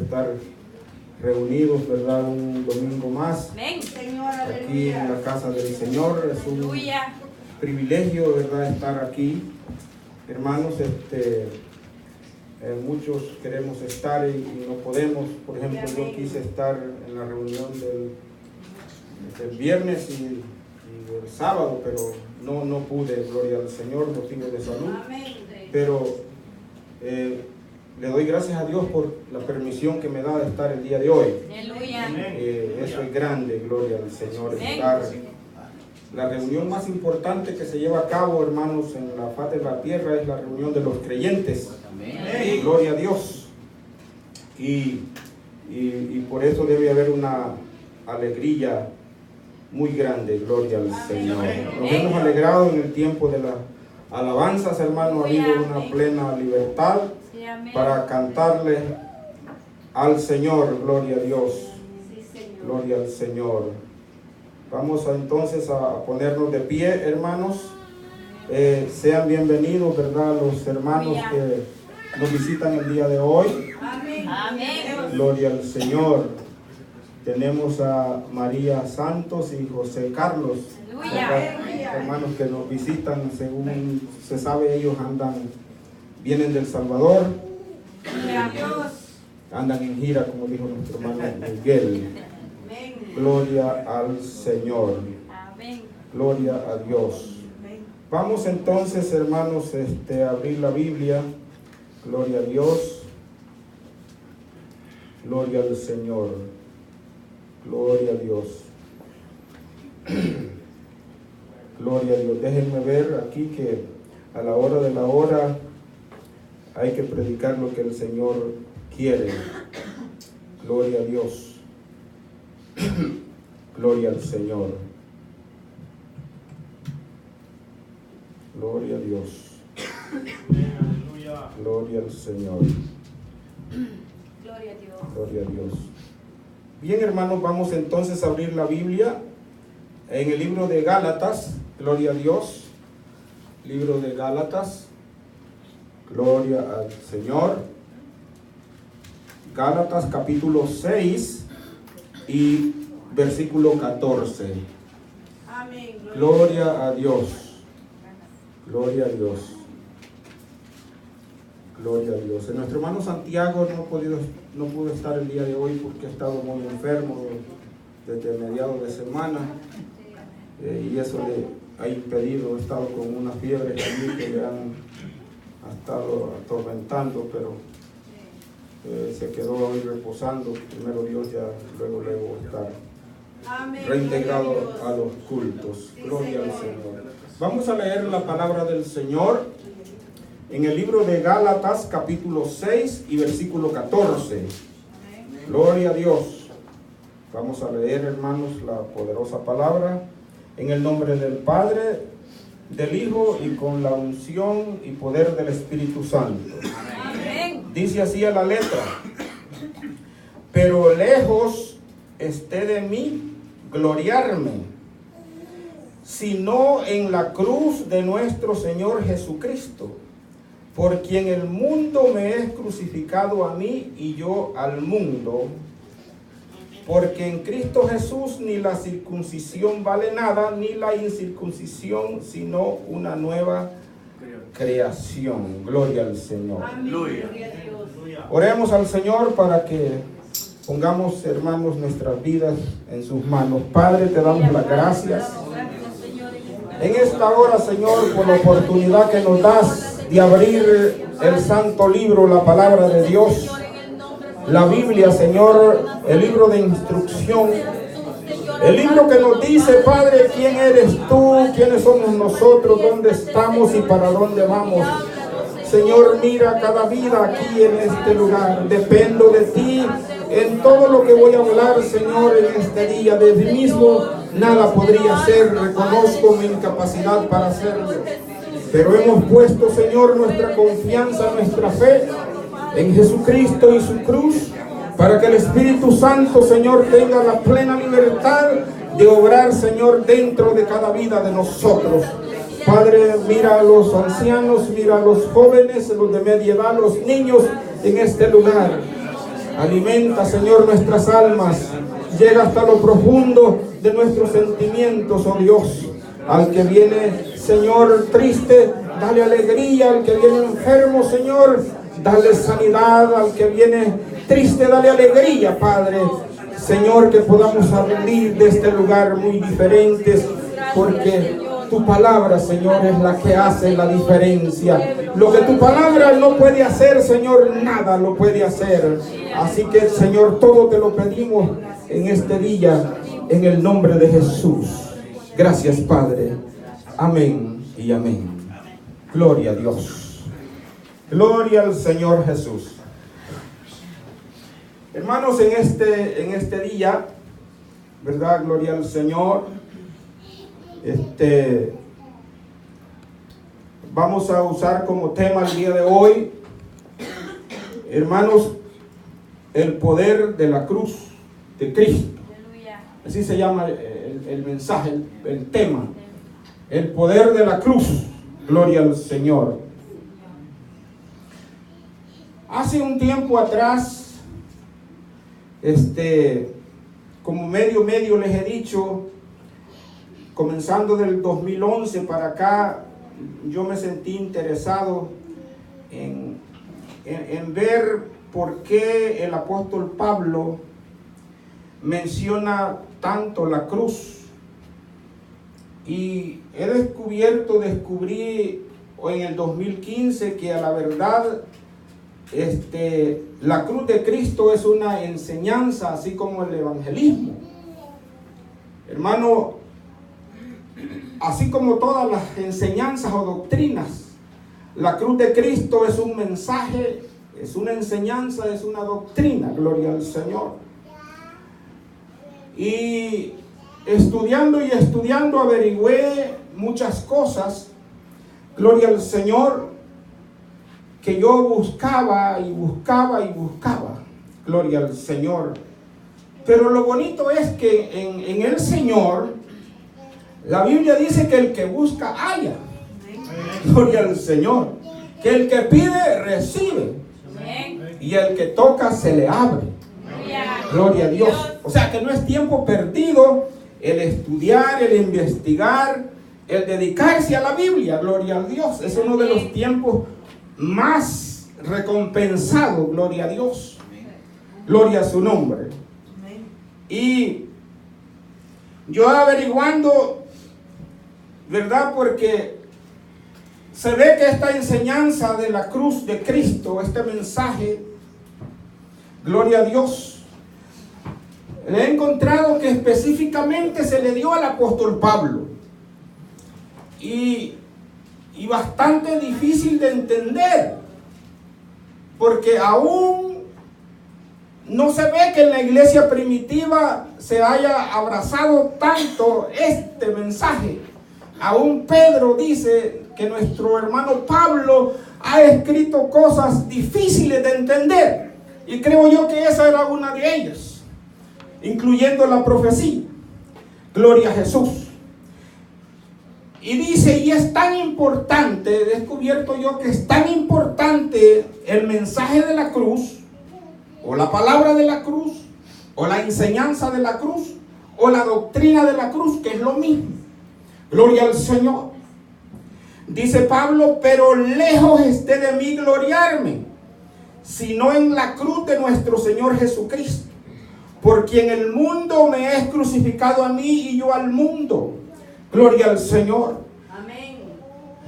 estar reunidos, ¿verdad? Un domingo más aquí en la casa del Señor. Es un privilegio, ¿verdad?, estar aquí, hermanos. Muchos queremos estar y no podemos. Por ejemplo, yo quise estar en la reunión del viernes y el sábado, pero no pude, gloria al Señor, motivos de salud. Pero le doy gracias a Dios por la permisión que me da de estar el día de hoy. Eso es grande, gloria al Señor. Estar la reunión más importante que se lleva a cabo, hermanos, en la faz de la tierra es la reunión de los creyentes. Gloria a Dios. Y por eso debe haber una alegría muy grande, gloria al Señor. Nos hemos alegrado en el tiempo de las alabanzas, hermano. Ha habido una plena libertad para cantarle al Señor, gloria a Dios, gloria al Señor. Vamos entonces a ponernos de pie, hermanos. Sean bienvenidos, ¿verdad?, los hermanos que nos visitan el día de hoy. Gloria al Señor. Tenemos a María Santos y José Carlos, hermanos que nos visitan. Según se sabe, ellos vienen del Salvador, andan en gira, como dijo nuestro hermano Miguel. Gloria al Señor, gloria a Dios. Vamos entonces, hermanos, a abrir la Biblia. Gloria a Dios, gloria al Señor. Gloria a Dios. Gloria a Dios. Déjenme ver aquí que a la hora de la hora hay que predicar lo que el Señor quiere. Gloria a Dios. Gloria al Señor. Gloria a Dios. Gloria al Señor. Gloria a Dios. Gloria a Dios. Bien, hermanos, vamos entonces a abrir la Biblia en el libro de Gálatas. Gloria a Dios. Libro de Gálatas. Gloria al Señor. Gálatas capítulo 6 y versículo 14. Amén. Gloria a Dios. Gloria a Dios. Gloria a Dios. Nuestro hermano Santiago no pudo estar el día de hoy porque ha estado muy enfermo desde mediados de semana, y eso le ha impedido. Ha estado con una fiebre allí que le ha estado atormentando, pero se quedó hoy reposando. Primero Dios, ya luego estar reintegrado a los cultos. Gloria al Señor. Vamos a leer la palabra del Señor en el libro de Gálatas capítulo 6 y versículo 14. Gloria a Dios. Vamos a leer, hermanos, la poderosa palabra en el nombre del Padre, del Hijo y con la unción y poder del Espíritu Santo. Dice así a la letra: pero lejos esté de mí gloriarme, sino en la cruz de nuestro Señor Jesucristo, por quien el mundo me es crucificado a mí y yo al mundo. Porque en Cristo Jesús ni la circuncisión vale nada, ni la incircuncisión, sino una nueva creación. Gloria al Señor. Oremos al Señor para que pongamos, hermanos, nuestras vidas en sus manos. Padre, te damos las gracias en esta hora, Señor, por la oportunidad que nos das de abrir el santo libro, la palabra de Dios, la Biblia, Señor, el libro de instrucción, el libro que nos dice, Padre, quién eres tú, quiénes somos nosotros, dónde estamos y para dónde vamos. Señor, mira cada vida aquí en este lugar. Dependo de ti en todo lo que voy a hablar, Señor, en este día. De mí mismo nada podría ser, reconozco mi incapacidad para hacerlo. Pero hemos puesto, Señor, nuestra confianza, nuestra fe en Jesucristo y su cruz, para que el Espíritu Santo, Señor, tenga la plena libertad de obrar, Señor, dentro de cada vida de nosotros. Padre, mira a los ancianos, mira a los jóvenes, los de media edad, los niños en este lugar. Alimenta, Señor, nuestras almas. Llega hasta lo profundo de nuestros sentimientos, oh Dios. Al que viene, Señor, triste, dale alegría. Al que viene enfermo, Señor, dale sanidad. Al que viene triste, dale alegría, Padre. Señor, que podamos salir de este lugar muy diferentes, porque tu palabra, Señor, es la que hace la diferencia. Lo que tu palabra no puede hacer, Señor, nada lo puede hacer. Así que, Señor, todo te lo pedimos en este día, en el nombre de Jesús. Gracias, Padre. Amén y amén. Gloria a Dios. Gloria al Señor Jesús. Hermanos, en este día, ¿verdad? Gloria al Señor. Vamos a usar como tema el día de hoy, hermanos, el poder de la cruz de Cristo. Así se llama el mensaje, el tema. El poder de la cruz. Gloria al Señor. Hace un tiempo atrás, como medio les he dicho, comenzando del 2011 para acá, yo me sentí interesado en ver por qué el apóstol Pablo menciona tanto la cruz. Y descubrí en el 2015 que a la verdad la cruz de Cristo es una enseñanza, así como el evangelismo. Hermano, así como todas las enseñanzas o doctrinas, la cruz de Cristo es un mensaje, es una enseñanza, es una doctrina. Gloria al Señor. Y estudiando averigüé muchas cosas. Gloria al Señor, que yo buscaba. Gloria al Señor. Pero lo bonito es que en el Señor, la Biblia dice que el que busca halla. Gloria al Señor. Que el que pide recibe. Y el que toca se le abre. Gloria a Dios. O sea que no es tiempo perdido el estudiar, el investigar, el dedicarse a la Biblia. Gloria a Dios. Es uno de los tiempos más recompensados. Gloria a Dios. Gloria a su nombre. Y yo averiguando, ¿verdad? Porque se ve que esta enseñanza de la cruz de Cristo, este mensaje, gloria a Dios, he encontrado que específicamente se le dio al apóstol Pablo. Y bastante difícil de entender, porque aún no se ve que en la iglesia primitiva se haya abrazado tanto este mensaje. Aún Pedro dice que nuestro hermano Pablo ha escrito cosas difíciles de entender, y creo yo que esa era una de ellas, incluyendo la profecía. Gloria a Jesús. Y dice, y es tan importante, he descubierto yo que es tan importante el mensaje de la cruz, o la palabra de la cruz, o la enseñanza de la cruz, o la doctrina de la cruz, que es lo mismo. Gloria al Señor. Dice Pablo, pero lejos esté de mí gloriarme, sino en la cruz de nuestro Señor Jesucristo, por quien el mundo me es crucificado a mí y yo al mundo. Gloria al Señor. Amén.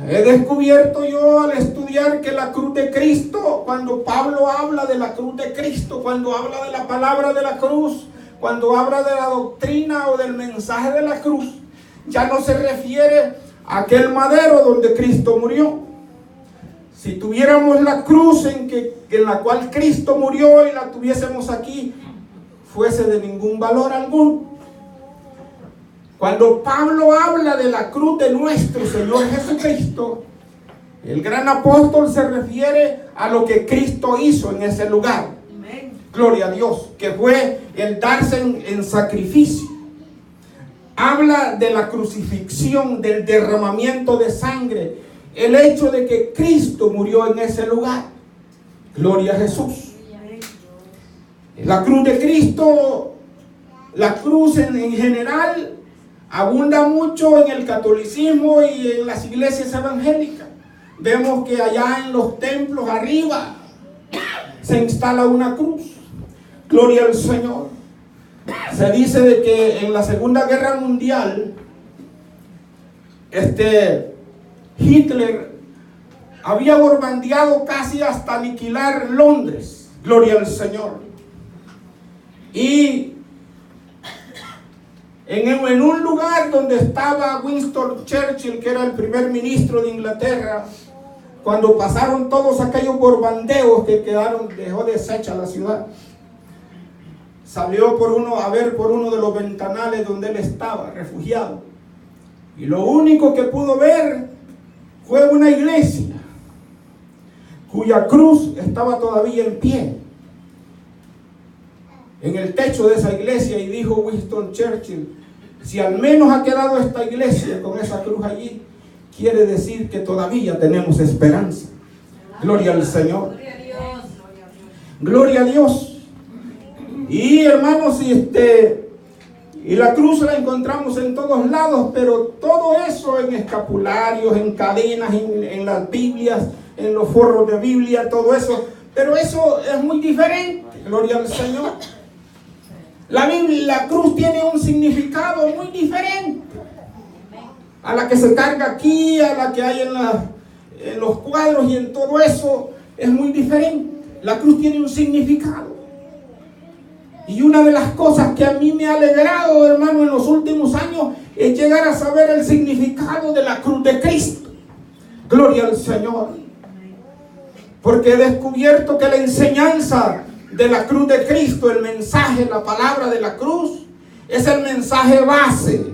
He descubierto yo al estudiar que la cruz de Cristo, cuando Pablo habla de la cruz de Cristo, cuando habla de la palabra de la cruz, cuando habla de la doctrina o del mensaje de la cruz, ya no se refiere a aquel madero donde Cristo murió. Si tuviéramos la cruz en la cual Cristo murió y la tuviésemos aquí, fuese de ningún valor alguno. Cuando Pablo habla de la cruz de nuestro Señor Jesucristo, el gran apóstol se refiere a lo que Cristo hizo en ese lugar. Amén. Gloria a Dios, que fue el darse en sacrificio. Habla de la crucifixión, del derramamiento de sangre, el hecho de que Cristo murió en ese lugar. Gloria a Jesús. La cruz de Cristo, la cruz en general, abunda mucho en el catolicismo y en las iglesias evangélicas. Vemos que allá en los templos arriba se instala una cruz. Gloria al Señor. Se dice de que en la Segunda Guerra Mundial, Hitler había bombardeado casi hasta aniquilar Londres. Gloria al Señor. Y en un lugar donde estaba Winston Churchill, que era el primer ministro de Inglaterra, cuando pasaron todos aquellos bombardeos que dejó deshecha la ciudad, salió a ver por uno de los ventanales donde él estaba refugiado, y lo único que pudo ver fue una iglesia cuya cruz estaba todavía en pie en el techo de esa iglesia. Y dijo Winston Churchill: si al menos ha quedado esta iglesia con esa cruz allí, quiere decir que todavía tenemos esperanza. Gloria al Señor. Gloria a Dios. Y hermanos, y la cruz la encontramos en todos lados, pero todo eso en escapularios, en cadenas, en las Biblias, en los forros de Biblia, todo eso. Pero eso es muy diferente. Gloria al Señor. La cruz tiene un significado muy diferente a la que se carga aquí, a la que hay en los cuadros y en todo eso. Es muy diferente. La cruz tiene un significado. Y una de las cosas que a mí me ha alegrado, hermano, en los últimos años, es llegar a saber el significado de la cruz de Cristo. Gloria al Señor. Porque he descubierto que la enseñanza de la cruz de Cristo, el mensaje, la palabra de la cruz, es el mensaje base.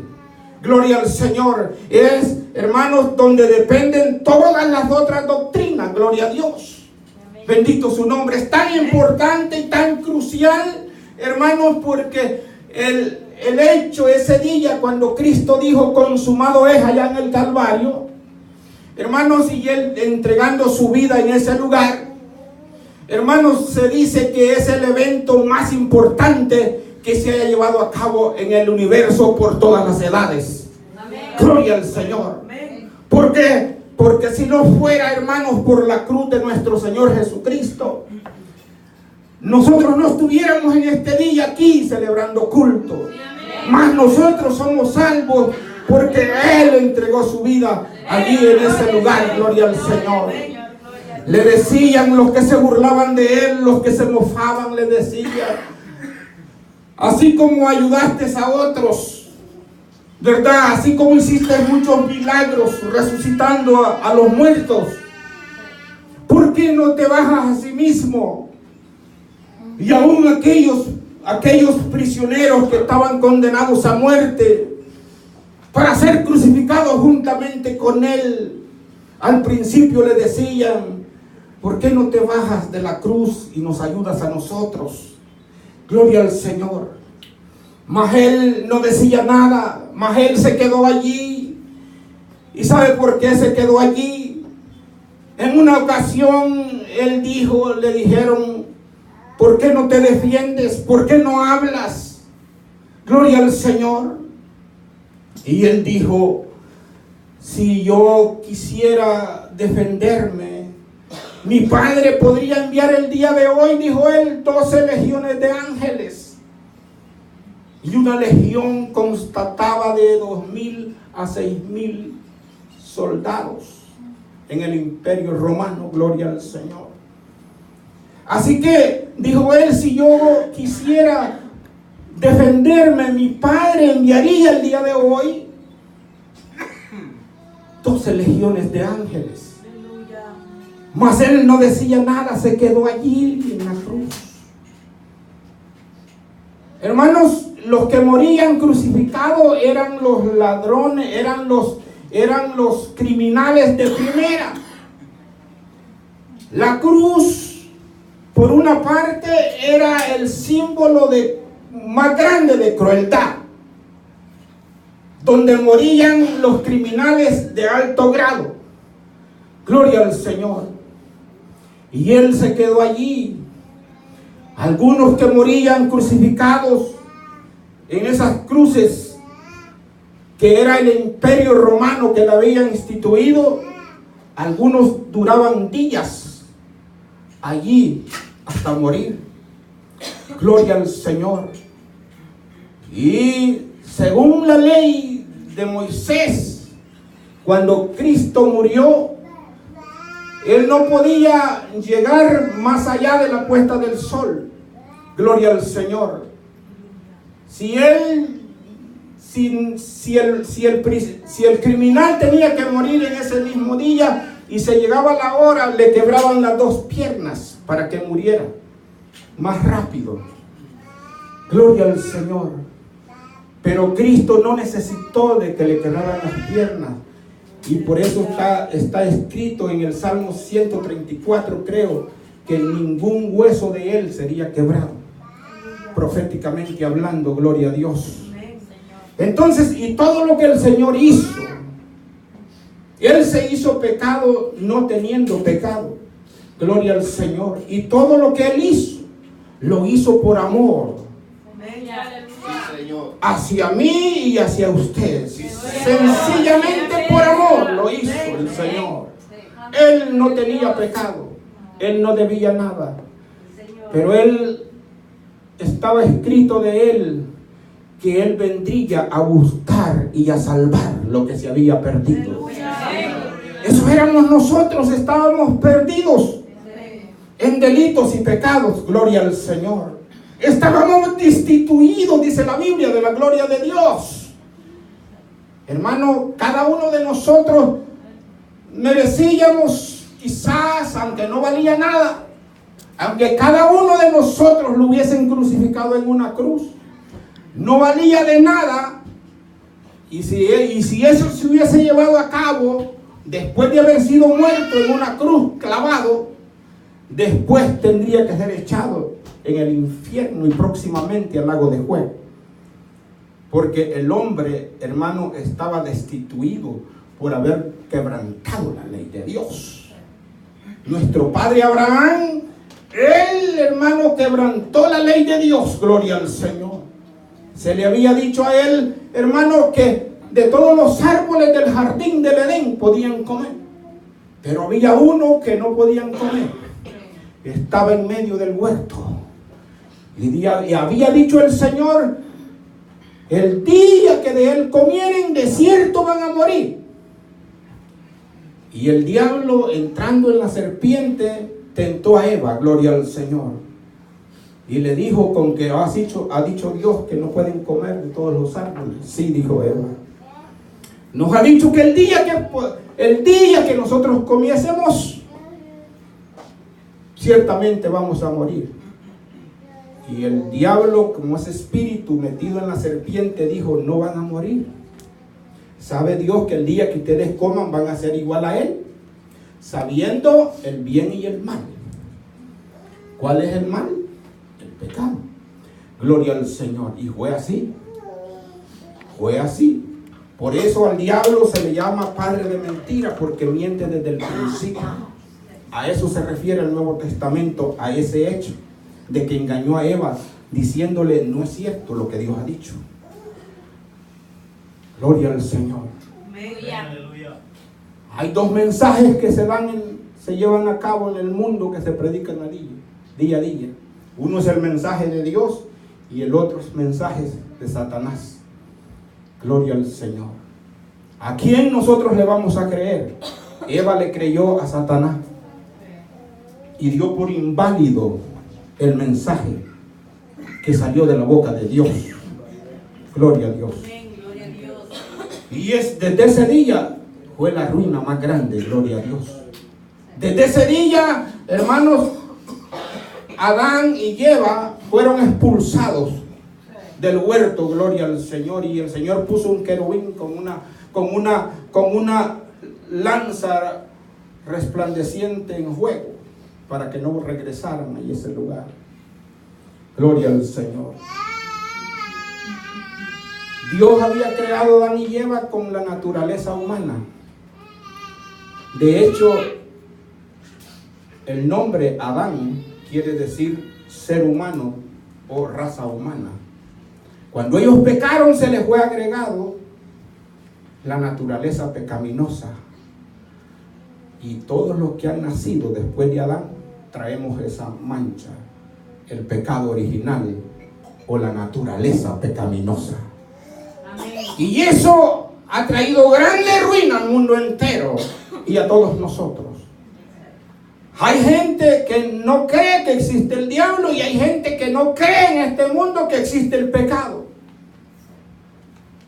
Gloria al Señor. Es, hermanos, donde dependen todas las otras doctrinas. Gloria a Dios. Bendito su nombre. Es tan importante y tan crucial, hermanos, porque el hecho ese día cuando Cristo dijo consumado es allá en el Calvario, hermanos, y él entregando su vida en ese lugar, hermanos, se dice que es el evento más importante que se haya llevado a cabo en el universo por todas las edades. Amén. Gloria al Señor. Amén. ¿Por qué? Porque si no fuera, hermanos, por la cruz de nuestro Señor Jesucristo, nosotros no estuviéramos en este día aquí celebrando culto. Mas nosotros somos salvos porque Él entregó su vida allí en ese lugar. Gloria al Señor. Le decían los que se burlaban de Él, los que se mofaban, le decían: así como ayudaste a otros, ¿verdad? Así como hiciste muchos milagros resucitando a los muertos, ¿por qué no te bajas a sí mismo? Y aún aquellos prisioneros que estaban condenados a muerte para ser crucificados juntamente con Él, al principio le decían: ¿por qué no te bajas de la cruz y nos ayudas a nosotros? Gloria al Señor. Mas Él no decía nada, mas Él se quedó allí. ¿Y sabe por qué se quedó allí? En una ocasión Él le dijeron: ¿por qué no te defiendes? ¿Por qué no hablas? Gloria al Señor. Y Él dijo: si yo quisiera defenderme, mi Padre podría enviar el día de hoy, dijo Él, 12 legiones de ángeles. Y una legión constataba de 2,000 a 6,000 soldados en el Imperio Romano. Gloria al Señor. Así que, dijo Él, si yo quisiera defenderme, mi Padre enviaría el día de hoy 12 legiones de ángeles. Mas Él no decía nada, se quedó allí en la cruz. Hermanos, los que morían crucificados eran los ladrones, eran los criminales de primera. La cruz, por una parte, era el símbolo más grande de crueldad, donde morían los criminales de alto grado. Gloria al Señor. Y Él se quedó allí. Algunos que morían crucificados en esas cruces que era el imperio romano que la habían instituido, algunos duraban días allí hasta morir. Gloria al Señor. Y según la ley de Moisés, cuando Cristo murió, Él no podía llegar más allá de la puesta del sol. Gloria al Señor. Si el criminal tenía que morir en ese mismo día y se llegaba la hora, le quebraban las dos piernas para que muriera más rápido. Gloria al Señor. Pero Cristo no necesitó de que le quebraran las piernas. Y por eso está escrito en el Salmo 134, creo, que ningún hueso de Él sería quebrado. Proféticamente hablando, gloria a Dios. Entonces, y todo lo que el Señor hizo, Él se hizo pecado no teniendo pecado. Gloria al Señor. Y todo lo que Él hizo, lo hizo por amor. Hacia mí y hacia ustedes. Sencillamente por amor lo hizo el Señor. Él no tenía pecado. Él no debía nada. Pero Él, estaba escrito de Él que Él vendría a buscar y a salvar lo que se había perdido. Eso éramos nosotros, estábamos perdidos en delitos y pecados. Gloria al Señor. Estábamos destituidos, dice la Biblia, de la gloria de Dios. Hermano, cada uno de nosotros merecíamos, quizás, aunque no valía nada, aunque cada uno de nosotros lo hubiesen crucificado en una cruz, no valía de nada. Y si eso se hubiese llevado a cabo después de haber sido muerto en una cruz, clavado, después tendría que ser echado en el infierno y próximamente al lago de fuego. Porque el hombre, hermano, estaba destituido por haber quebrantado la ley de Dios. Nuestro padre Abraham, él, hermano, quebrantó la ley de Dios. Gloria al Señor. Se le había dicho a él, hermano, que de todos los árboles del jardín del Edén podían comer, pero había uno que no podían comer. Estaba en medio del huerto. Y había dicho el Señor, el día que de él comieren, de cierto van a morir. Y el diablo, entrando en la serpiente, tentó a Eva, gloria al Señor. Y le dijo, con que ha dicho Dios que no pueden comer de todos los árboles. Sí, dijo Eva. Nos ha dicho que el día que nosotros comiésemos, ciertamente vamos a morir. Y el diablo, como ese espíritu metido en la serpiente, dijo, no van a morir. ¿Sabe Dios que el día que ustedes coman van a ser igual a Él? Sabiendo el bien y el mal. ¿Cuál es el mal? El pecado. Gloria al Señor. Y fue así. Fue así. Por eso al diablo se le llama padre de mentira, porque miente desde el principio. A eso se refiere el Nuevo Testamento, a ese hecho de que engañó a Eva diciéndole, no es cierto lo que Dios ha dicho. Gloria al Señor. Aleluya. Hay dos mensajes que se llevan a cabo en el mundo, que se predican día a día. Uno es el mensaje de Dios y el otro es mensajes de Satanás. Gloria al Señor. ¿A quién nosotros le vamos a creer? Eva le creyó a Satanás y dio por inválido el mensaje que salió de la boca de Dios. Gloria a Dios. Y desde ese día fue la ruina más grande, gloria a Dios. Desde ese día, hermanos, Adán y Eva fueron expulsados del huerto, gloria al Señor. Y el Señor puso un querubín con una lanza resplandeciente en fuego, para que no regresaran a ese lugar. Gloria al Señor. Dios había creado a Adán y Eva con la naturaleza humana. De hecho, el nombre Adán quiere decir ser humano o raza humana. Cuando ellos pecaron, se les fue agregado la naturaleza pecaminosa. Y todos los que han nacido después de Adán traemos esa mancha, el pecado original o la naturaleza pecaminosa. Amén. Y eso ha traído grande ruina al mundo entero y a todos nosotros. Hay gente que no cree que existe el diablo y hay gente que no cree en este mundo que existe el pecado.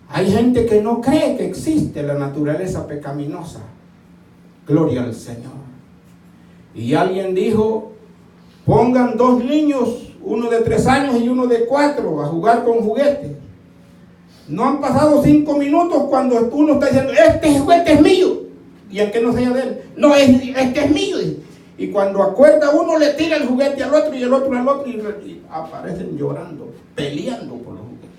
Hay gente que no cree que existe la naturaleza pecaminosa. Gloria al Señor. Y alguien dijo, pongan 2 niños, uno de 3 años y uno de 4, a jugar con juguetes. No han pasado 5 minutos cuando uno está diciendo, este juguete es mío. Y el que no sea de él, no, este es mío. Y cuando acuerda uno, le tira el juguete al otro y el otro al otro y aparecen llorando, peleando por los juguetes.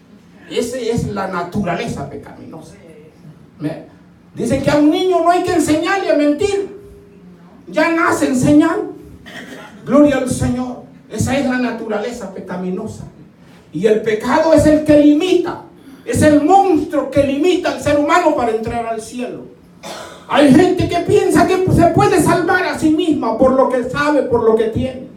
Esa es la naturaleza pecaminosa. Dicen que a un niño no hay que enseñarle a mentir. Ya nace enseñando. Gloria al Señor. Esa es la naturaleza pecaminosa. Y el pecado es el que limita. Es el monstruo que limita al ser humano para entrar al cielo. Hay gente que piensa que se puede salvar a sí misma por lo que sabe, por lo que tiene.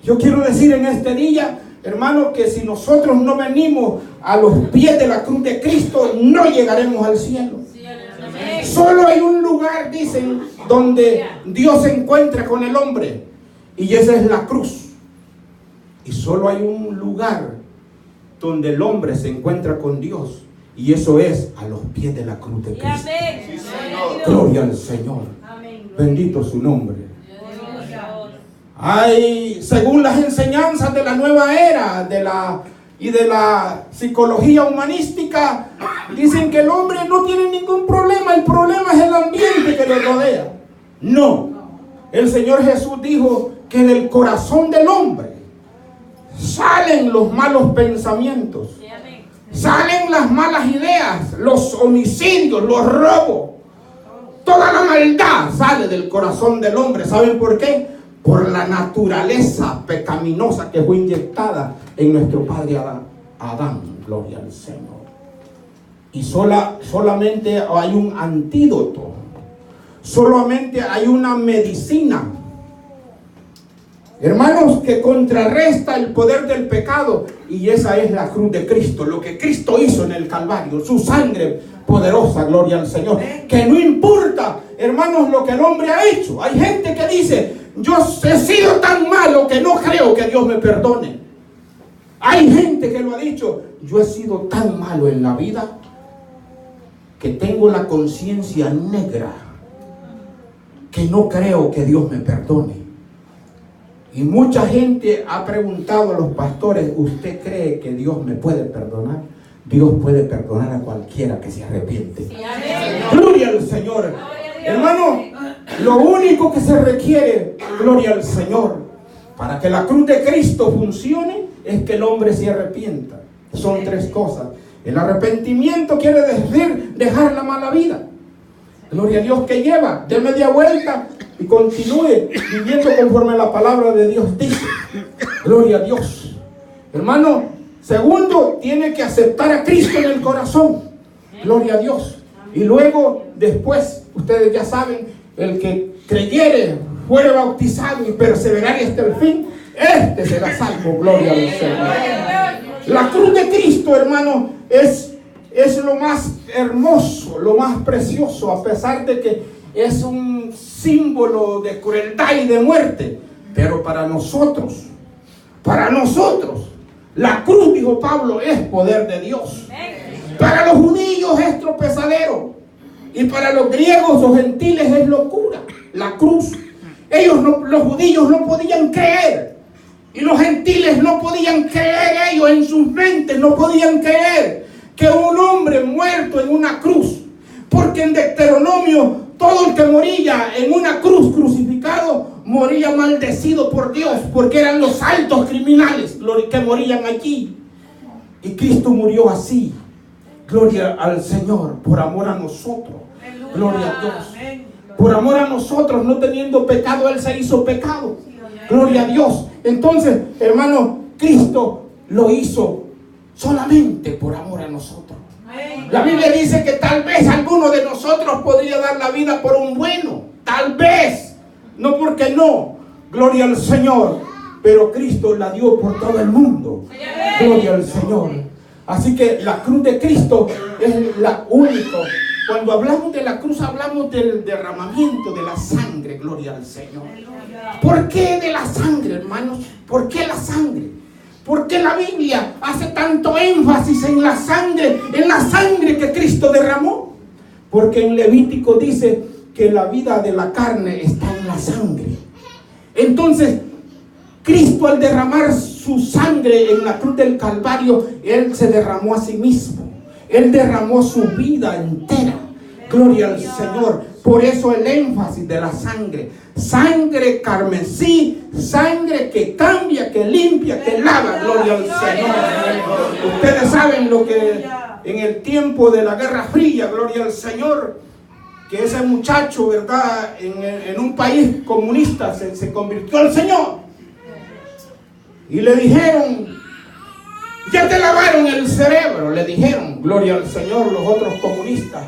Yo quiero decir en este día, hermano, que si nosotros no venimos a los pies de la cruz de Cristo, no llegaremos al cielo. Solo hay un lugar, dicen, donde Dios se encuentra con el hombre, y esa es la cruz. Y solo hay un lugar donde el hombre se encuentra con Dios, y eso es a los pies de la cruz de Cristo. Gloria al Señor. Bendito su nombre. Hay, según las enseñanzas de la nueva era y de la psicología humanística, dicen que el hombre no tiene ningún problema. El problema es el ambiente que le rodea. No. El Señor Jesús dijo que del corazón del hombre salen los malos pensamientos, salen las malas ideas, los homicidios, los robos. Toda la maldad sale del corazón del hombre. ¿Saben por qué? Por la naturaleza pecaminosa que fue inyectada en nuestro padre Adán. Gloria al Señor. Y solamente hay un antídoto. Solamente hay una medicina, hermanos, que contrarresta el poder del pecado. Y esa es la cruz de Cristo. Lo que Cristo hizo en el Calvario. Su sangre poderosa, gloria al Señor. Que no importa, hermanos, lo que el hombre ha hecho. Hay gente que dice, yo he sido tan malo que no creo que Dios me perdone. Hay gente que lo ha dicho, yo he sido tan malo en la vida que tengo la conciencia negra, que no creo que Dios me perdone. Y mucha gente ha preguntado a los pastores, ¿usted cree que Dios me puede perdonar? Dios puede perdonar a cualquiera que se arrepiente. Sí, gloria al Señor. Hermano, lo único que se requiere, gloria al Señor, para que la cruz de Cristo funcione, es que el hombre se arrepienta. Son 3 cosas. El arrepentimiento quiere decir dejar la mala vida. Gloria a Dios, que lleva de media vuelta y continúe viviendo conforme a la palabra de Dios dice. Gloria a Dios. Hermano, segundo, tiene que aceptar a Cristo en el corazón. Gloria a Dios. Y luego, después, ustedes ya saben, el que creyere, fuere bautizado y perseverare hasta el fin, este será salvo. Gloria al Señor. La cruz de Cristo, hermano, es lo más hermoso, lo más precioso, a pesar de que es un símbolo de crueldad y de muerte. Pero para nosotros, la cruz, dijo Pablo, es poder de Dios. Para los judíos es tropezadero, y para los griegos o gentiles es locura. La cruz, los judíos no podían creer, y los gentiles no podían creer, ellos en sus mentes no podían creer que un hombre muerto en una cruz, porque en Deuteronomio todo el que moría en una cruz crucificado moría maldecido por Dios, porque eran los altos criminales los que morían allí. Y Cristo murió así, gloria al Señor, por amor a nosotros. Gloria a Dios. Por amor a nosotros, no teniendo pecado, Él se hizo pecado. Gloria a Dios. Entonces, hermano, Cristo lo hizo solamente por amor a nosotros. La Biblia dice que tal vez alguno de nosotros podría dar la vida por un bueno. Tal vez. No porque no. Gloria al Señor. Pero Cristo la dio por todo el mundo. Gloria al Señor. Así que la cruz de Cristo es la única. Cuando hablamos de la cruz, hablamos del derramamiento de la sangre. Gloria al Señor. ¿Por qué de la sangre, hermanos? ¿Por qué la sangre? ¿Por qué la Biblia hace tanto énfasis en la sangre que Cristo derramó? Porque en Levítico dice que la vida de la carne está en la sangre. Entonces, Cristo, al derramar su sangre en la cruz del Calvario, Él se derramó a sí mismo. Él derramó su vida entera. Gloria al Señor. Por eso el énfasis de la sangre. Sangre carmesí, sangre que cambia, que limpia, que lava. Gloria al Señor. Ustedes saben lo que en el tiempo de la Guerra Fría, gloria al Señor, que ese muchacho, ¿verdad? En un país comunista se convirtió al Señor. Y le dijeron, ya te lavaron el cerebro, le dijeron, gloria al Señor, los otros comunistas.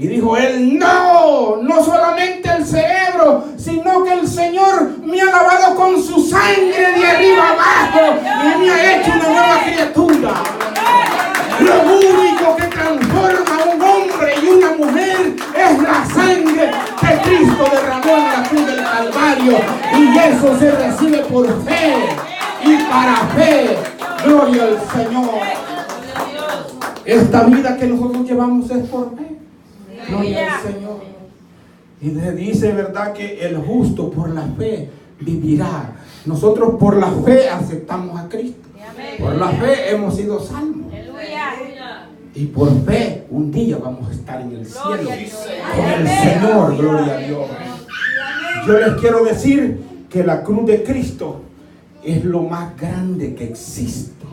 Y dijo él, no solamente el cerebro, sino que el Señor me ha lavado con su sangre de arriba abajo y me ha hecho una nueva criatura. Lo único que transforma a un hombre y una mujer es la sangre que Cristo derramó en la cruz del Calvario. Y eso se recibe por fe y para fe. Gloria al Señor. Esta vida que nosotros llevamos es por fe. Gloria al Señor. Y dice, ¿verdad?, que el justo por la fe vivirá. Nosotros por la fe aceptamos a Cristo. Por la fe hemos sido salvos. Y por fe un día vamos a estar en el cielo con el Señor. Gloria a Dios. Yo les quiero decir que la cruz de Cristo es lo más grande que existe.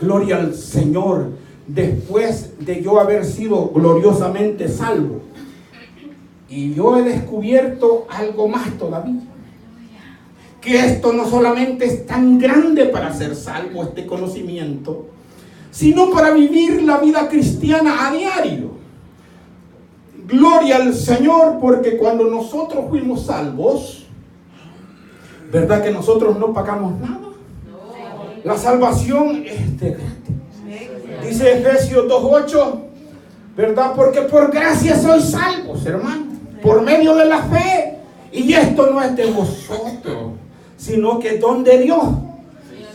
Gloria al Señor. Después de yo haber sido gloriosamente salvo, y yo he descubierto algo más todavía, que esto no solamente es tan grande para ser salvo, este conocimiento, sino para vivir la vida cristiana a diario. Gloria al Señor, porque cuando nosotros fuimos salvos, ¿verdad que nosotros no pagamos nada? La salvación es de gratis. Dice Efesios 2:8, ¿verdad? Porque por gracia sois salvos, hermano, por medio de la fe. Y esto no es de vosotros, sino que es don de Dios,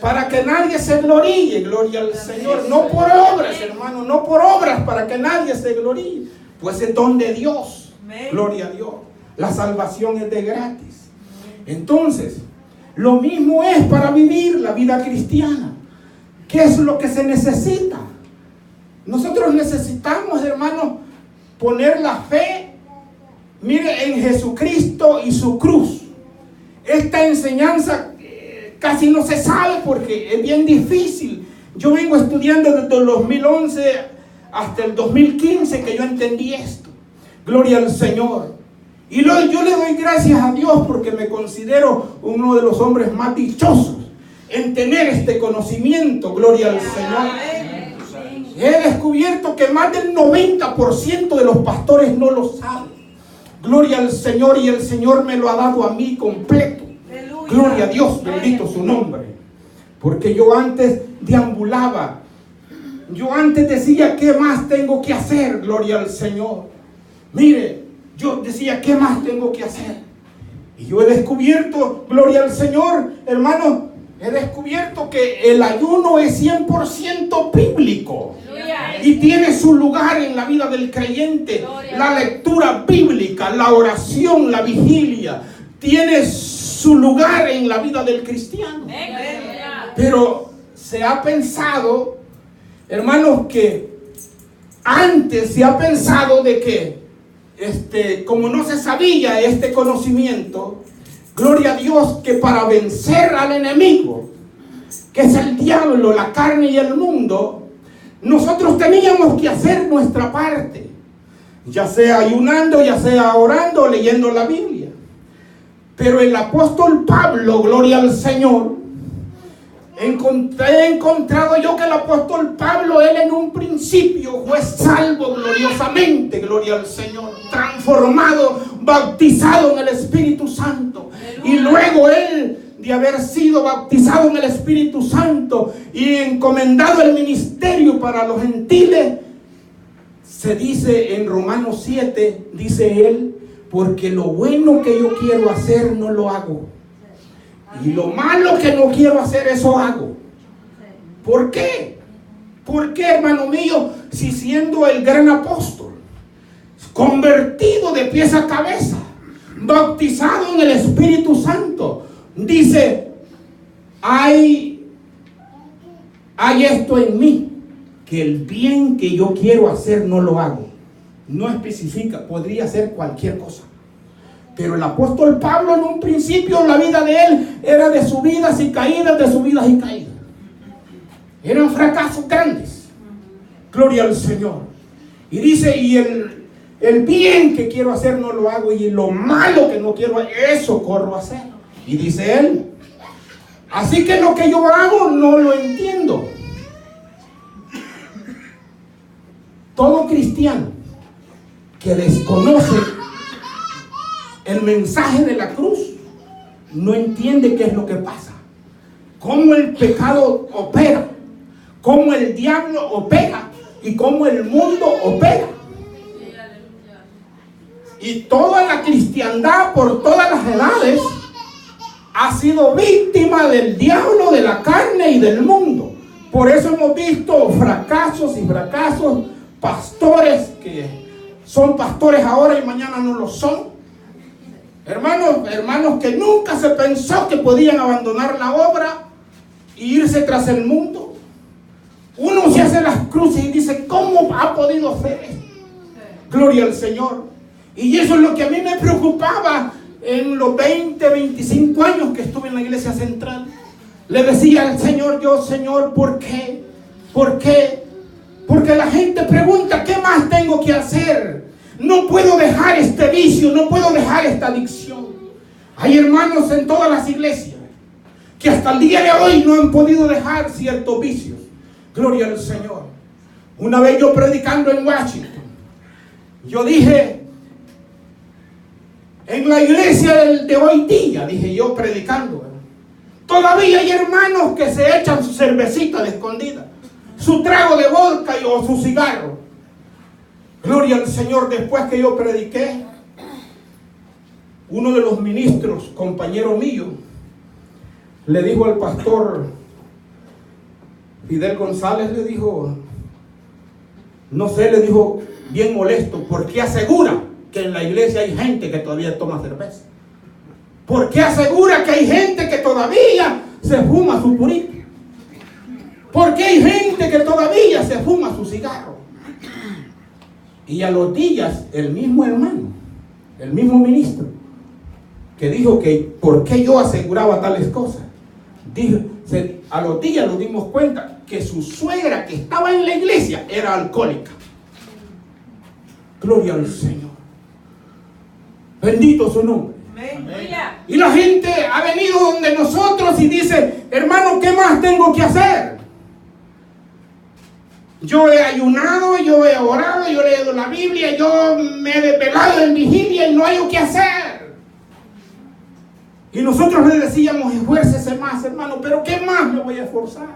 para que nadie se gloríe. Gloria al Señor. No por obras, hermano, no por obras, para que nadie se gloríe, pues es don de Dios. Gloria a Dios. La salvación es de gratis. Entonces, lo mismo es para vivir la vida cristiana. ¿Qué es lo que se necesita? Nosotros necesitamos, hermanos, poner la fe, mire, en Jesucristo y su cruz. Esta enseñanza casi no se sabe porque es bien difícil. Yo vengo estudiando desde el 2011 hasta el 2015 que yo entendí esto. Gloria al Señor. Y yo le doy gracias a Dios porque me considero uno de los hombres más dichosos en tener este conocimiento. Gloria al Señor. He descubierto que más del 90% de los pastores no lo saben. Gloria al Señor, y el Señor me lo ha dado a mí completo. Gloria a Dios, bendito su nombre. Porque yo antes deambulaba. Yo antes decía, ¿qué más tengo que hacer? Gloria al Señor. Mire, yo decía, ¿qué más tengo que hacer? Y yo he descubierto, gloria al Señor, hermano, he descubierto que el ayuno es 100% bíblico. Y tiene su lugar en la vida del creyente. La lectura bíblica, la oración, la vigilia, tiene su lugar en la vida del cristiano. Pero se ha pensado, hermanos, que antes se ha pensado de que como no se sabía este conocimiento, gloria a Dios, que para vencer al enemigo, que es el diablo, la carne y el mundo, nosotros teníamos que hacer nuestra parte, ya sea ayunando, ya sea orando, leyendo la Biblia. Pero el apóstol Pablo, gloria al Señor, he encontrado yo que el apóstol Pablo, él en un principio fue salvo gloriosamente, gloria al Señor, transformado, bautizado en el Espíritu Santo. Y luego él, de haber sido bautizado en el Espíritu Santo y encomendado el ministerio para los gentiles, se dice en Romanos 7, dice él, porque lo bueno que yo quiero hacer no lo hago, y lo malo que no quiero hacer, eso hago. ¿Por qué? ¿Por qué, hermano mío? Si siendo el gran apóstol, convertido de pies a cabeza, bautizado en el Espíritu Santo, dice, hay esto en mí, que el bien que yo quiero hacer no lo hago. No especifica, podría ser cualquier cosa. Pero el apóstol Pablo, en un principio, la vida de él era de subidas y caídas, de subidas y caídas. Eran fracasos grandes. Gloria al Señor. Y dice, y el bien que quiero hacer no lo hago, y lo malo que no quiero, eso corro a hacer. Y dice él, así que lo que yo hago no lo entiendo. Todo cristiano que desconoce el mensaje de la cruz no entiende qué es lo que pasa, cómo el pecado opera, cómo el diablo opera y cómo el mundo opera. Y toda la cristiandad por todas las edades ha sido víctima del diablo, de la carne y del mundo. Por eso hemos visto fracasos y fracasos, pastores que son pastores ahora y mañana no lo son. Hermanos que nunca se pensó que podían abandonar la obra e irse tras el mundo. Uno se hace las cruces y dice, ¿cómo ha podido hacer esto? Gloria al Señor. Y eso es lo que a mí me preocupaba en los 20, 25 años que estuve en la iglesia central. Le decía al Señor, Señor, ¿por qué? ¿Por qué? Porque la gente pregunta, ¿qué más tengo que hacer? No puedo dejar este vicio, no puedo dejar esta adicción. Hay hermanos en todas las iglesias que hasta el día de hoy no han podido dejar ciertos vicios. Gloria al Señor. Una vez yo predicando en Washington, yo dije, en la iglesia de hoy día, dije yo predicando, todavía hay hermanos que se echan su cervecita de escondida, su trago de vodka o su cigarro. Gloria al Señor. Después que yo prediqué, uno de los ministros, compañero mío, le dijo al pastor Fidel González, le dijo, no sé, le dijo bien molesto, ¿por qué asegura que en la iglesia hay gente que todavía toma cerveza? ¿Por qué asegura que hay gente que todavía se fuma su purito? ¿Por qué hay gente que todavía se fuma su cigarro? Y a los días, el mismo hermano, el mismo ministro, que dijo que por qué yo aseguraba tales cosas, dijo, a los días nos dimos cuenta que su suegra que estaba en la iglesia era alcohólica. Gloria al Señor. Bendito su nombre. Amén. Y la gente ha venido donde nosotros y dice, hermano, ¿qué más tengo que hacer? Yo he ayunado, yo he orado, yo he leído la Biblia, yo me he desvelado en vigilia y no hay qué hacer. Y nosotros le decíamos, esfuércese más, hermano, pero ¿qué más me voy a esforzar?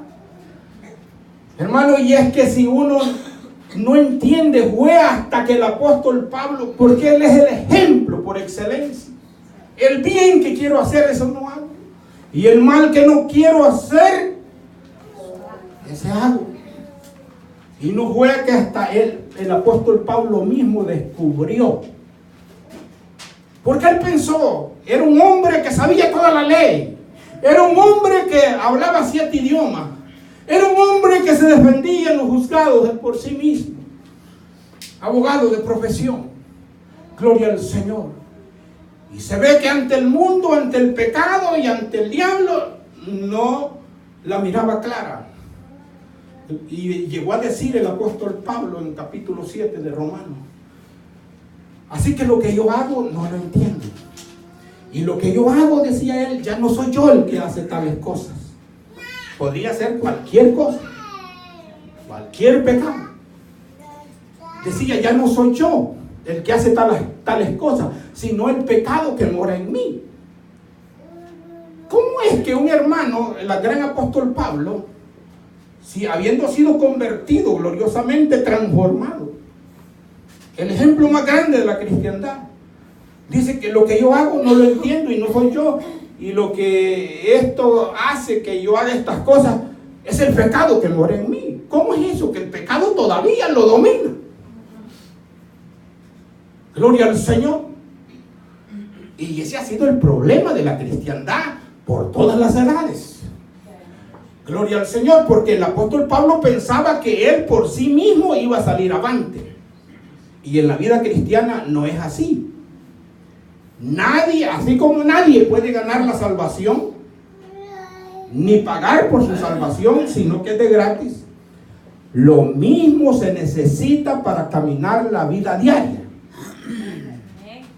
Hermano, y es que si uno no entiende, fue hasta que el apóstol Pablo, porque él es el ejemplo por excelencia. El bien que quiero hacer, eso no hago. Y el mal que no quiero hacer, ese hago. Y no fue que hasta el apóstol Pablo mismo descubrió. Porque él pensó, era un hombre que sabía toda la ley. Era un hombre que hablaba 7 idiomas. Era un hombre que se defendía en los juzgados de por sí mismo. Abogado de profesión. Gloria al Señor. Y se ve que ante el mundo, ante el pecado y ante el diablo, no la miraba clara. Y llegó a decir el apóstol Pablo en capítulo 7 de Romanos, así que lo que yo hago no lo entiendo, Y lo que yo hago, decía él, ya no soy yo el que hace tales cosas. Podría ser cualquier cosa, cualquier pecado. Decía, ya no soy yo el que hace tales cosas, sino el pecado que mora en mí. ¿Cómo es que un hermano, el gran apóstol Pablo, si habiendo sido convertido, gloriosamente transformado, el ejemplo más grande de la cristiandad, dice que lo que yo hago no lo entiendo y no soy yo, y lo que esto hace que yo haga estas cosas es el pecado que mora en mí? ¿Cómo es eso? Que el pecado todavía lo domina. Gloria al Señor. Y ese ha sido el problema de la cristiandad por todas las edades. Gloria al Señor, porque el apóstol Pablo pensaba que él por sí mismo iba a salir avante. Y en la vida cristiana no es así. Nadie, así como nadie puede ganar la salvación, ni pagar por su salvación, sino que es de gratis. Lo mismo se necesita para caminar la vida diaria.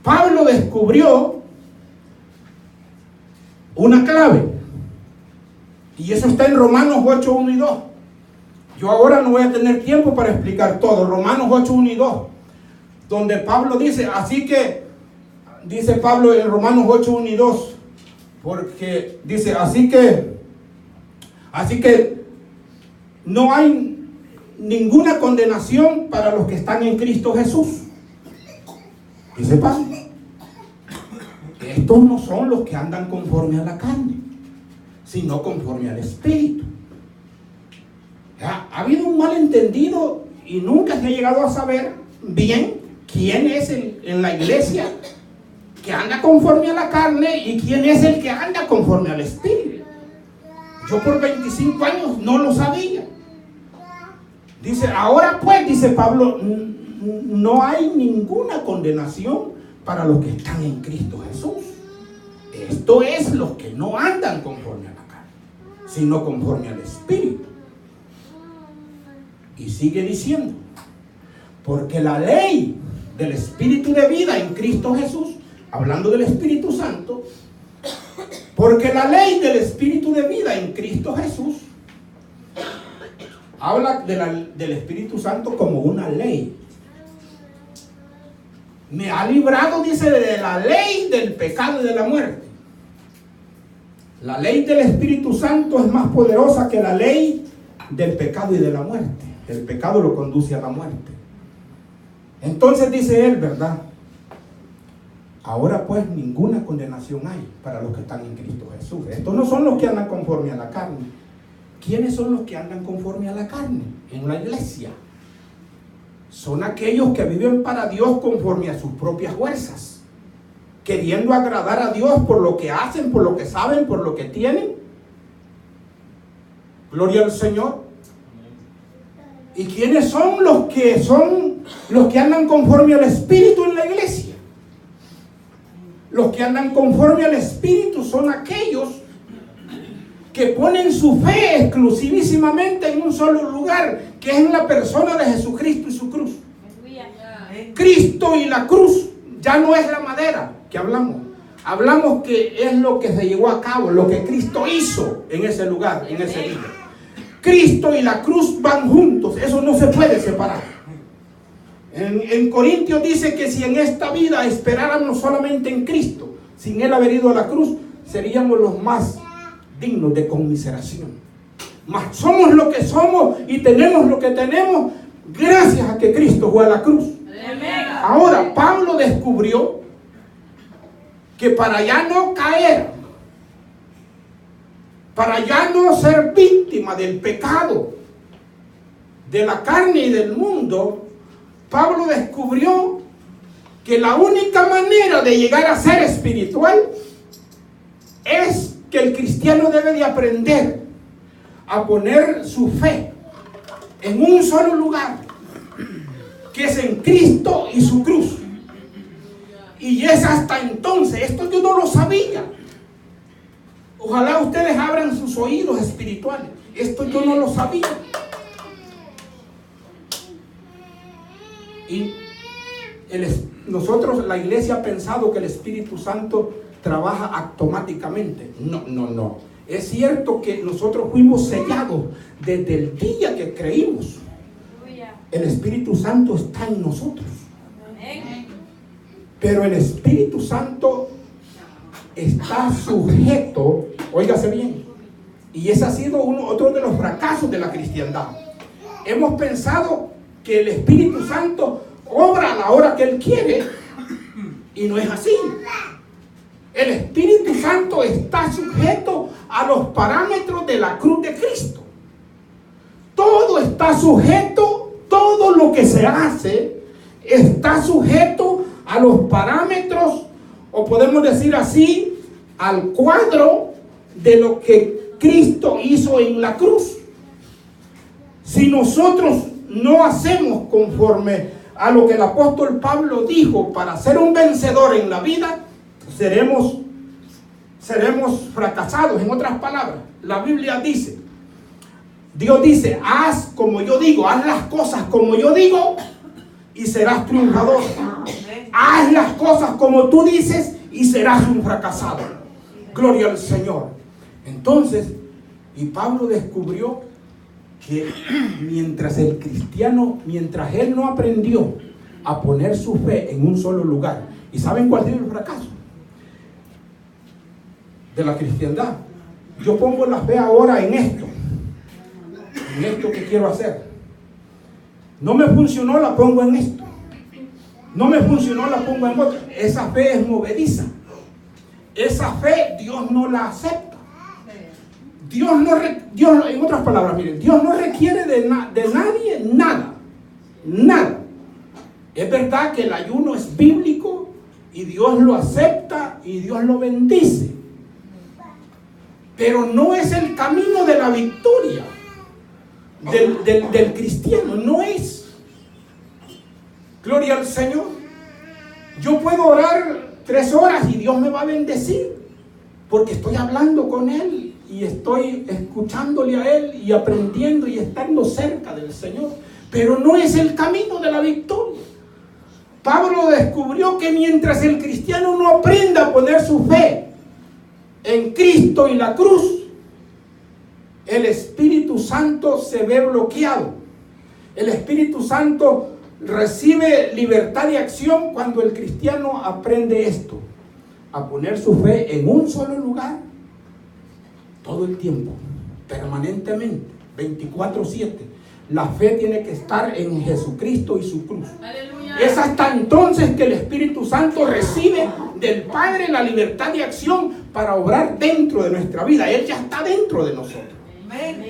Pablo descubrió una clave, y eso está en Romanos 8, 1 y 2. Yo ahora no voy a tener tiempo para explicar todo. Romanos 8, 1 y 2, donde Pablo dice, dice Pablo en Romanos 8, 1 y 2, porque dice, así que no hay ninguna condenación para los que están en Cristo Jesús. Dice Pablo, estos no son los que andan conforme a la carne, sino conforme al Espíritu. Ha habido un malentendido y nunca se ha llegado a saber bien quién es en la iglesia que anda conforme a la carne y quién es el que anda conforme al Espíritu. Yo por 25 años no lo sabía. Dice, ahora pues, dice Pablo, no hay ninguna condenación para los que están en Cristo Jesús. Esto es los que no andan conforme a la carne, sino conforme al Espíritu. Y sigue diciendo, porque la ley del Espíritu de vida en Cristo Jesús, hablando del Espíritu Santo, porque la ley del Espíritu de vida en Cristo Jesús habla del Espíritu Santo como una ley. Me ha librado, dice, de la ley del pecado y de la muerte. La ley del Espíritu Santo es más poderosa que la ley del pecado y de la muerte. El pecado lo conduce a la muerte. Entonces dice él, ¿verdad? Ahora pues ninguna condenación hay para los que están en Cristo Jesús. Estos no son los que andan conforme a la carne. ¿Quiénes son los que andan conforme a la carne en la iglesia? Son aquellos que viven para Dios conforme a sus propias fuerzas, queriendo agradar a Dios por lo que hacen, por lo que saben, por lo que tienen. Gloria al Señor. ¿Y quiénes son los que andan conforme al Espíritu en la iglesia? Los que andan conforme al Espíritu son aquellos que ponen su fe exclusivísimamente en un solo lugar, que es en la persona de Jesucristo y su cruz. Cristo y la cruz ya no es la madera que hablamos. Hablamos que es lo que se llevó a cabo, lo que Cristo hizo en ese lugar, en ese día. Cristo y la cruz van juntos, eso no se puede separar. En Corintios dice que si en esta vida esperáramos solamente en Cristo, sin Él haber ido a la cruz, seríamos los más dignos de conmiseración. Mas somos lo que somos y tenemos lo que tenemos gracias a que Cristo fue a la cruz. Ahora, Pablo descubrió que para ya no caer, para ya no ser víctima del pecado, de la carne y del mundo, Pablo descubrió que la única manera de llegar a ser espiritual es que el cristiano debe de aprender a poner su fe en un solo lugar, que es en Cristo y su cruz. Y es hasta entonces, esto yo no lo sabía. Ojalá ustedes abran sus oídos espirituales. Esto yo no lo sabía. Y nosotros, la iglesia, ha pensado que el Espíritu Santo trabaja automáticamente. No. Es cierto que nosotros fuimos sellados desde el día que creímos. El Espíritu Santo está en nosotros. Pero el Espíritu Santo está sujeto, óigase bien, y ese ha sido otro de los fracasos de la cristiandad. Hemos pensado que el Espíritu Santo obra a la hora que Él quiere, y no es así. El Espíritu Santo está sujeto a los parámetros de la cruz de Cristo. Todo está sujeto, todo lo que se hace está sujeto a los parámetros, o podemos decir así, al cuadro de lo que Cristo hizo en la cruz. Si nosotros no hacemos conforme a lo que el apóstol Pablo dijo para ser un vencedor en la vida, seremos fracasados. En otras palabras, la Biblia dice, Dios dice, haz como yo digo, haz las cosas como yo digo y serás triunfador. Haz las cosas como tú dices y serás un fracasado. Gloria al Señor. Entonces, y Pablo descubrió que mientras el cristiano, mientras él no aprendió a poner su fe en un solo lugar, ¿y saben cuál es el fracaso de la cristiandad? Yo pongo la fe ahora en esto que quiero hacer. No me funcionó, la pongo en esto. No me funcionó, la pongo en otro. Esa fe es movediza. Esa fe Dios no la acepta. Dios, en otras palabras, miren, Dios no requiere de nadie nada. Es verdad que el ayuno es bíblico y Dios lo acepta y Dios lo bendice. Pero no es el camino de la victoria del cristiano, no es. Gloria al Señor. Yo puedo orar 3 horas y Dios me va a bendecir porque estoy hablando con Él y estoy escuchándole a Él y aprendiendo y estando cerca del Señor, pero no es el camino de la victoria. Pablo descubrió que mientras el cristiano no aprenda a poner su fe en Cristo y la cruz, el Espíritu Santo se ve bloqueado. El Espíritu Santo recibe libertad de acción cuando el cristiano aprende esto, a poner su fe en un solo lugar, todo el tiempo, permanentemente, 24/7. La fe tiene que estar en Jesucristo y su cruz. ¡Aleluya! Es hasta entonces que el Espíritu Santo recibe del Padre la libertad de acción para obrar dentro de nuestra vida. Él ya está dentro de nosotros.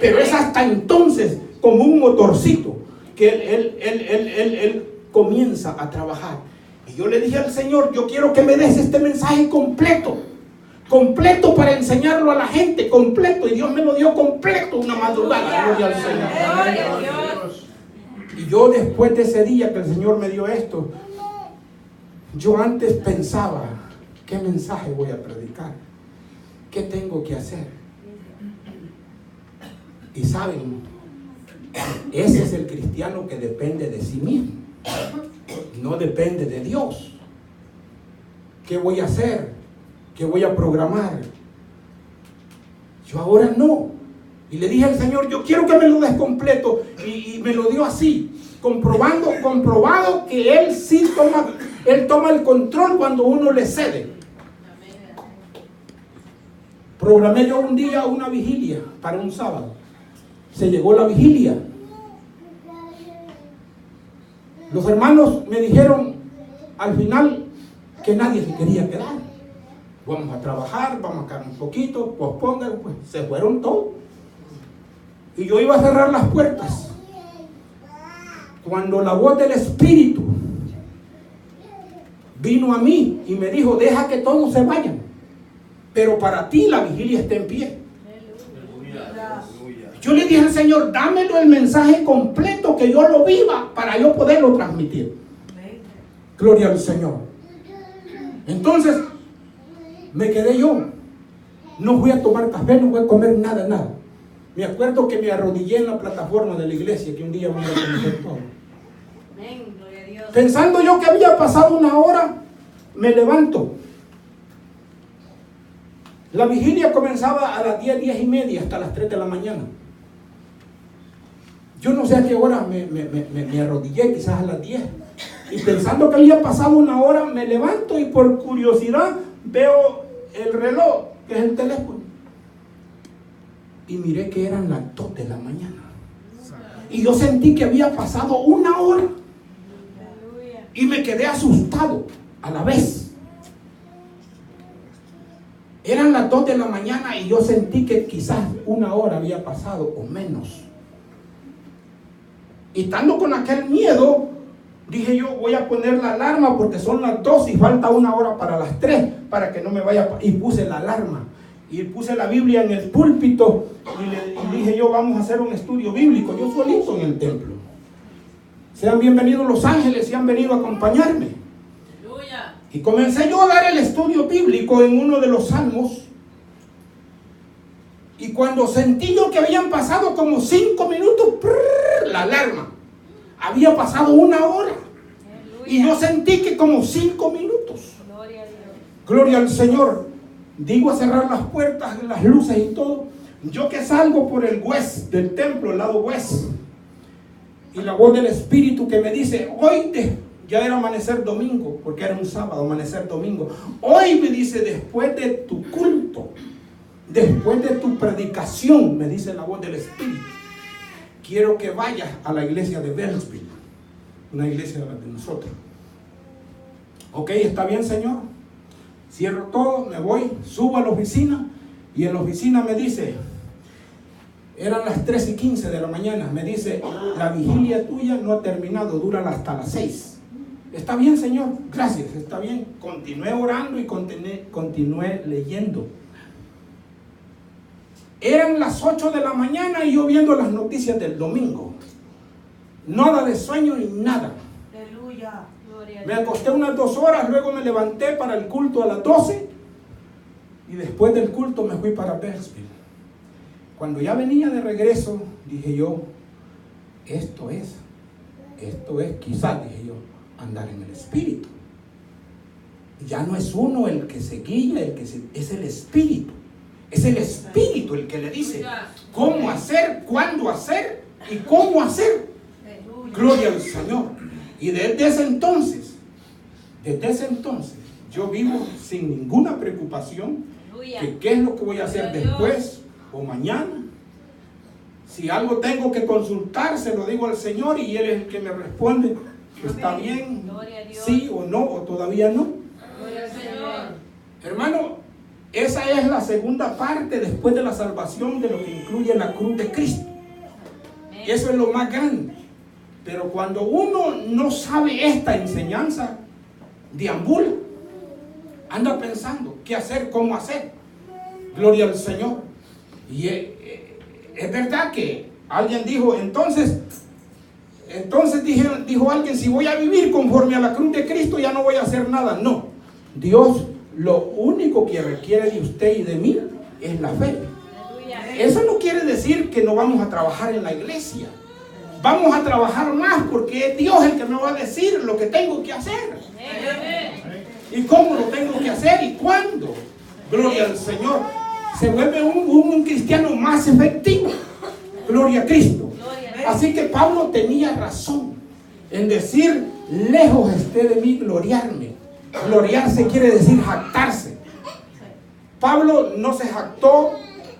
Pero es hasta entonces, como un motorcito, que él comienza a trabajar. Y yo le dije al Señor, yo quiero que me des este mensaje completo para enseñarlo a la gente, completo. Y Dios me lo dio completo una madrugada. Gloria al Señor. Y yo, después de ese día que el Señor me dio esto, yo antes pensaba, ¿qué mensaje voy a predicar? ¿Qué tengo que hacer? Y saben, ese es el cristiano que depende de sí mismo, no depende de Dios. ¿Qué voy a hacer? ¿Qué voy a programar? Yo ahora no. Y le dije al Señor, yo quiero que me lo des completo. Y me lo dio así, comprobado que Él sí toma el control cuando uno le cede. Programé yo un día una vigilia para un sábado. Se llegó la vigilia. Los hermanos me dijeron al final que nadie se quería quedar. Vamos a trabajar, vamos a quedar un poquito, pospongan, pues se fueron todos. Y yo iba a cerrar las puertas, cuando la voz del Espíritu vino a mí y me dijo, deja que todos se vayan, pero para ti la vigilia está en pie. Yo le dije al Señor, dámelo el mensaje completo, que yo lo viva para yo poderlo transmitir. Gloria al Señor. Entonces me quedé yo. No fui a tomar café, no fui a comer nada. Me acuerdo que me arrodillé en la plataforma de la iglesia, que un día voy a conocer todo. Pensando yo que había pasado 1 hora, me levanto. La vigilia comenzaba a las 10, 10 y media hasta las 3 de la mañana. Yo no sé a qué hora me arrodillé, quizás a las 10. Y pensando que había pasado una hora, me levanto y por curiosidad veo el reloj, que es el teléfono. Y miré que eran las 2 de la mañana. Y yo sentí que había pasado una hora. Y me quedé asustado a la vez. Eran las 2 de la mañana y yo sentí que quizás una hora había pasado o menos. Y estando con aquel miedo, dije yo, voy a poner la alarma porque son las 2 y falta una hora para las 3, para que no me vaya. Y puse la alarma. Y puse la Biblia en el púlpito y dije yo, vamos a hacer un estudio bíblico. Yo solito en el templo. Sean bienvenidos los ángeles si han venido a acompañarme. Y comencé yo a dar el estudio bíblico en uno de los salmos. Y cuando sentí yo que habían pasado como 5 minutos, la alarma. Había pasado una hora. Y yo sentí que como 5 minutos. Gloria al Señor. Digo a cerrar las puertas, las luces y todo. Yo que salgo por el west del templo, el lado west. Y la voz del Espíritu que me dice, hoy ya era amanecer domingo, porque era un sábado, amanecer domingo. Hoy me dice, después de tu culto, después de tu predicación, me dice la voz del Espíritu, quiero que vayas a la iglesia de Bellsville, una iglesia de nosotros. Ok, está bien, Señor. Cierro todo, me voy, subo a la oficina y en la oficina me dice, eran las 3:15 de la mañana, me dice, la vigilia tuya no ha terminado, dura hasta las 6. Está bien, Señor, gracias, está bien. Continué orando y continué leyendo. Eran las 8 de la mañana y yo viendo las noticias del domingo. Nada de sueño ni nada. Aleluya. Me acosté unas 2 horas, luego me levanté para el culto a las 12 y después del culto me fui para Bellsville. Cuando ya venía de regreso, dije yo, esto es, quizás, dije yo, andar en el Espíritu. Ya no es uno el que se guía, es el Espíritu. Es el Espíritu el que le dice cómo hacer, cuándo hacer y cómo hacer. Gloria al Señor. Y desde ese entonces, yo vivo sin ninguna preocupación que qué es lo que voy a hacer después o mañana. Si algo tengo que consultar, se lo digo al Señor y Él es el que me responde. ¿Está bien? ¿Sí o no? ¿O todavía no? Hermano, esa es la segunda parte después de la salvación de lo que incluye la cruz de Cristo. Y eso es lo más grande. Pero cuando uno no sabe esta enseñanza, deambula, anda pensando qué hacer, cómo hacer. Gloria al Señor. Y es verdad que alguien dijo, entonces dijo alguien, si voy a vivir conforme a la cruz de Cristo, ya no voy a hacer nada. No, Dios lo único que requiere de usted y de mí es la fe. Eso no quiere decir que no vamos a trabajar en la iglesia. Vamos a trabajar más porque es Dios el que me va a decir lo que tengo que hacer. Y cómo lo tengo que hacer y cuándo. Gloria al Señor. Se vuelve un cristiano más efectivo. Gloria a Cristo. Así que Pablo tenía razón en decir, lejos esté de mí gloriarme. Gloriarse quiere decir jactarse. Pablo no se jactó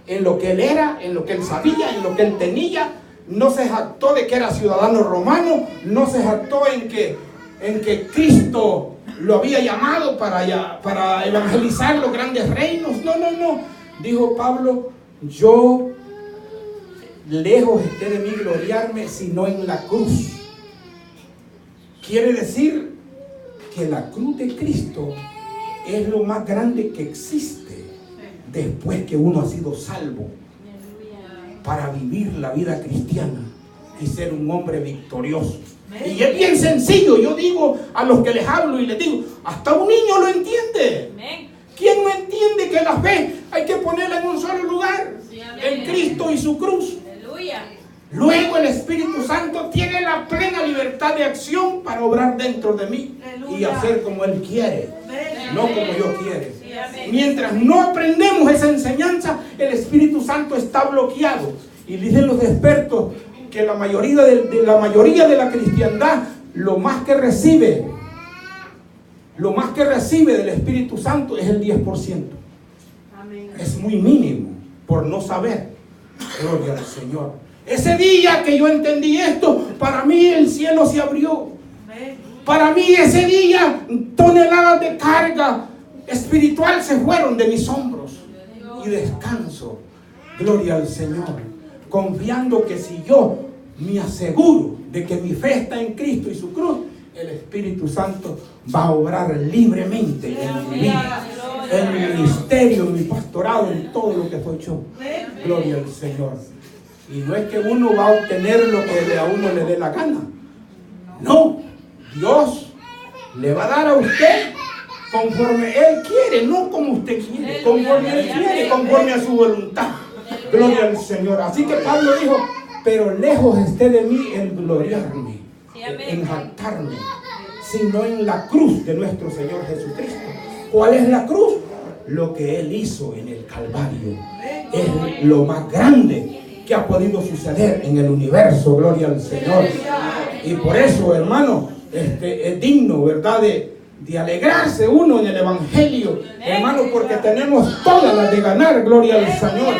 en lo que él era, en lo que él sabía, en lo que él tenía. No se jactó de que era ciudadano romano. No se jactó en que Cristo lo había llamado para evangelizar los grandes reinos. No. Dijo Pablo, yo lejos esté de mí gloriarme, sino en la cruz. Quiere decir que la cruz de Cristo es lo más grande que existe después que uno ha sido salvo, para vivir la vida cristiana y ser un hombre victorioso. Y es bien sencillo. Yo digo a los que les hablo y les digo, hasta un niño lo entiende. ¿Quién no entiende que la fe hay que ponerla en un solo lugar? En Cristo y su cruz. Luego el Espíritu Santo tiene la plena libertad de acción para obrar dentro de mí y hacer como Él quiere, no como yo quiero. Mientras no aprendemos esa enseñanza, el Espíritu Santo está bloqueado. Y dicen los expertos que la mayoría de la cristiandad, lo más que recibe del Espíritu Santo es el 10%. Es muy mínimo por no saber. Gloria al Señor. Ese día que yo entendí esto, para mí el cielo se abrió. Para mí ese día toneladas de carga espiritual se fueron de mis hombros. Y descanso. Gloria al Señor. Confiando que si yo me aseguro de que mi fe está en Cristo y su cruz, el Espíritu Santo va a obrar libremente en mi vida, en mi ministerio, en mi pastorado, en todo lo que soy yo. Gloria al Señor. Y no es que uno va a obtener lo que a uno le dé la gana. No, Dios le va a dar a usted conforme Él quiere, no como usted quiere, conforme Él quiere, conforme a su voluntad. Gloria al Señor. Así que Pablo dijo, pero lejos esté de mí el gloriarme, en jactarme, sino en la cruz de nuestro Señor Jesucristo. ¿Cuál es la cruz? Lo que Él hizo en el Calvario. Es lo más grande que ha podido suceder en el universo. Gloria al Señor. Y por eso, hermano, es digno, ¿verdad?, de alegrarse uno en el Evangelio, hermano, porque tenemos todas las de ganar. Gloria al Señor.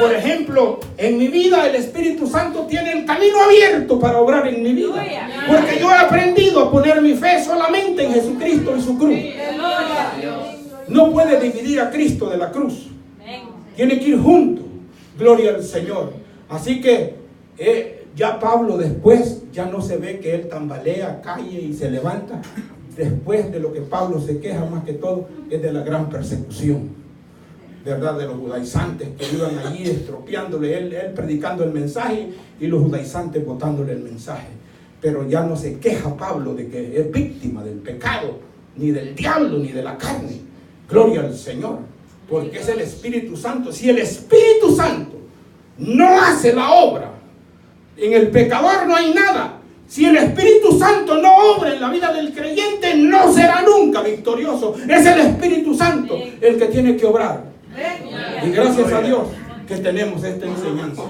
Por ejemplo, en mi vida el Espíritu Santo tiene el camino abierto para obrar en mi vida, porque yo he aprendido a poner mi fe solamente en Jesucristo y su cruz. No puede dividir a Cristo de la cruz. Tiene que ir juntos. Gloria al Señor. Así que ya Pablo después ya no se ve que él tambalea, cae y se levanta. Después de lo que Pablo se queja más que todo es de la gran persecución, ¿verdad?, de los judaizantes que iban allí estropeándole, él predicando el mensaje y los judaizantes botándole el mensaje. Pero ya no se queja Pablo de que es víctima del pecado, ni del diablo, ni de la carne. Gloria al Señor, porque es el Espíritu Santo. Si el Espíritu Santo no hace la obra, en el pecador no hay nada. Si el Espíritu Santo no obra en la vida del creyente, no será nunca victorioso. Es el Espíritu Santo el que tiene que obrar. Y gracias a Dios que tenemos esta enseñanza.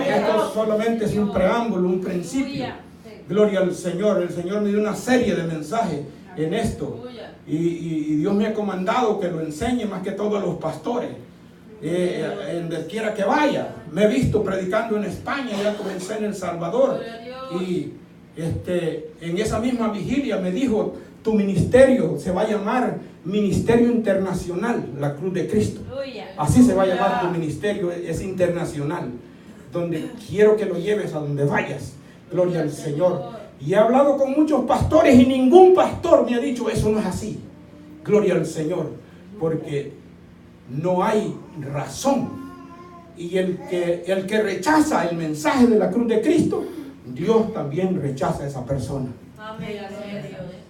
Esto solamente es un preámbulo, un principio. Gloria al Señor. El Señor me dio una serie de mensajes en esto. Y Dios me ha comandado que lo enseñe más que todo a los pastores. En donde quiera que vaya. Me he visto predicando en España, ya comencé en El Salvador. Y en esa misma vigilia me dijo, tu ministerio se va a llamar Ministerio Internacional, la Cruz de Cristo. Así se va a llamar tu ministerio, es internacional. Donde quiero que lo lleves, a donde vayas. Gloria al Señor. Y he hablado con muchos pastores y ningún pastor me ha dicho, eso no es así. Gloria al Señor. Porque no hay razón. Y el que rechaza el mensaje de la cruz de Cristo, Dios también rechaza a esa persona. Amén.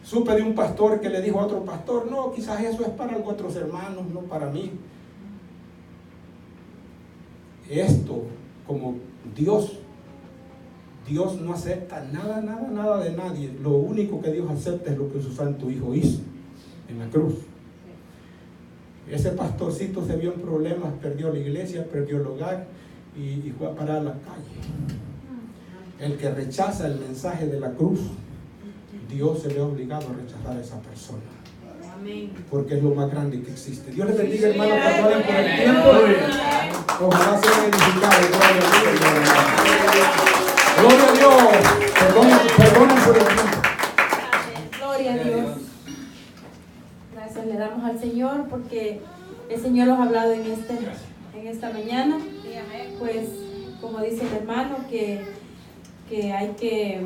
Supe de un pastor que le dijo a otro pastor, no, quizás eso es para otros hermanos, no para mí. Esto, como Dios no acepta nada de nadie. Lo único que Dios acepta es lo que su santo Hijo hizo en la cruz. Ese pastorcito se vio en problemas, perdió la iglesia, perdió el hogar y fue a parar a la calle. El que rechaza el mensaje de la cruz, Dios se ve obligado a rechazar a esa persona. Porque es lo más grande que existe. Dios les bendiga, hermano, perdonen por el tiempo. Ojalá sean edificados. Gloria a Dios. Perdonen por el tiempo. Gloria a Dios. Gracias le damos al Señor porque el Señor nos ha hablado en esta mañana. Pues como dice el hermano que hay que